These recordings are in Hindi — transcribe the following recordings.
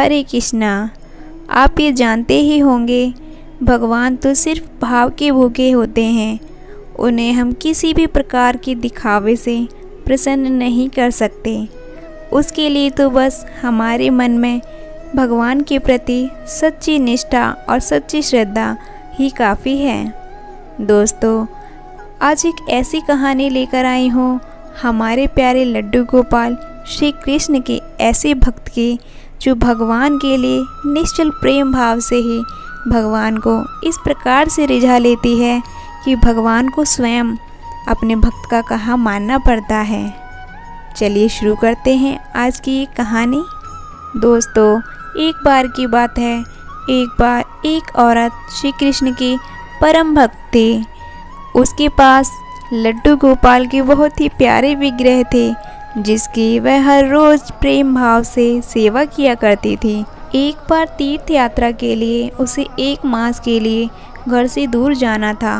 हरे कृष्णा। आप ये जानते ही होंगे, भगवान तो सिर्फ भाव के भूखे होते हैं। उन्हें हम किसी भी प्रकार के दिखावे से प्रसन्न नहीं कर सकते। उसके लिए तो बस हमारे मन में भगवान के प्रति सच्ची निष्ठा और सच्ची श्रद्धा ही काफ़ी है। दोस्तों, आज एक ऐसी कहानी लेकर आई हूँ हमारे प्यारे लड्डू गोपाल श्री कृष्ण के ऐसे भक्त की, जो भगवान के लिए निश्चल प्रेम भाव से ही भगवान को इस प्रकार से रिझा लेती है कि भगवान को स्वयं अपने भक्त का कहा मानना पड़ता है। चलिए शुरू करते हैं आज की ये कहानी। दोस्तों, एक बार की बात है, एक बार एक औरत श्री कृष्ण की परम भक्त थी। उसके पास लड्डू गोपाल के बहुत ही प्यारे विग्रह थे, जिसकी वह हर रोज़ प्रेम भाव से सेवा किया करती थी। एक बार तीर्थ यात्रा के लिए उसे 1 मास के लिए घर से दूर जाना था।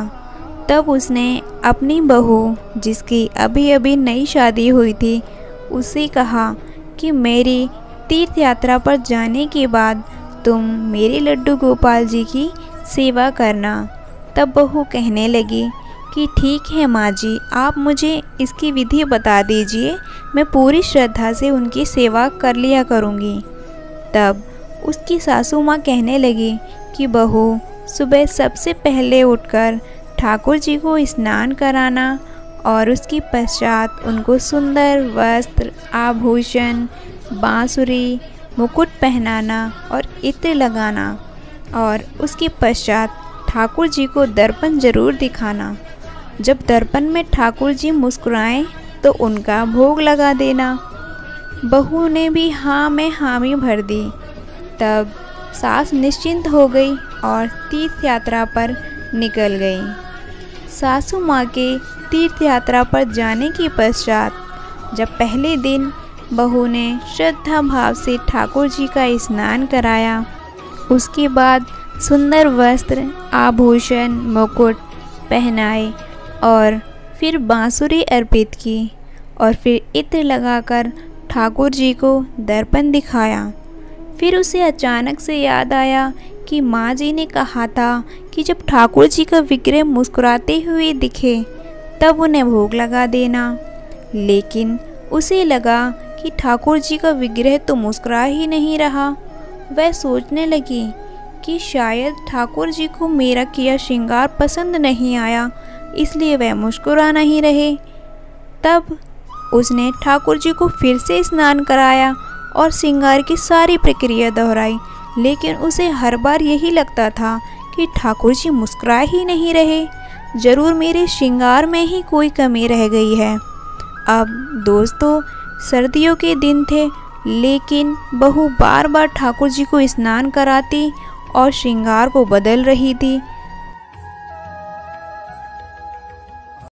तब उसने अपनी बहू, जिसकी अभी अभी नई शादी हुई थी, उससे कहा कि मेरी तीर्थ यात्रा पर जाने के बाद तुम मेरे लड्डू गोपाल जी की सेवा करना। तब बहू कहने लगी कि ठीक है माँ जी, आप मुझे इसकी विधि बता दीजिए, मैं पूरी श्रद्धा से उनकी सेवा कर लिया करूँगी। तब उसकी सासू माँ कहने लगी कि बहू, सुबह सबसे पहले उठकर ठाकुर जी को स्नान कराना और उसके पश्चात उनको सुंदर वस्त्र, आभूषण, बांसुरी, मुकुट पहनाना और इत्र लगाना, और उसके पश्चात ठाकुर जी को दर्पण जरूर दिखाना। जब दर्पण में ठाकुर जी मुस्कुराएं तो उनका भोग लगा देना। बहू ने भी हाँ में हामी भर दी। तब सास निश्चिंत हो गई और तीर्थ यात्रा पर निकल गई। सासू माँ के तीर्थ यात्रा पर जाने के पश्चात जब पहले दिन बहू ने श्रद्धा भाव से ठाकुर जी का स्नान कराया, उसके बाद सुंदर वस्त्र, आभूषण, मुकुट पहनाए और फिर बांसुरी अर्पित की और फिर इत्र लगाकर ठाकुर जी को दर्पण दिखाया। फिर उसे अचानक से याद आया कि माँ जी ने कहा था कि जब ठाकुर जी का विग्रह मुस्कुराते हुए दिखे तब उन्हें भोग लगा देना। लेकिन उसे लगा कि ठाकुर जी का विग्रह तो मुस्कुरा ही नहीं रहा। वह सोचने लगी कि शायद ठाकुर जी को मेरा किया श्रृंगार पसंद नहीं आया, इसलिए वह मुस्कुरा नहीं रहे। तब उसने ठाकुर जी को फिर से स्नान कराया और श्रृंगार की सारी प्रक्रिया दोहराई, लेकिन उसे हर बार यही लगता था कि ठाकुर जी मुस्कुरा ही नहीं रहे। ज़रूर मेरे श्रृंगार में ही कोई कमी रह गई है। अब दोस्तों, सर्दियों के दिन थे, लेकिन बहू बार बार ठाकुर जी को स्नान कराती और श्रृंगार को बदल रही थी।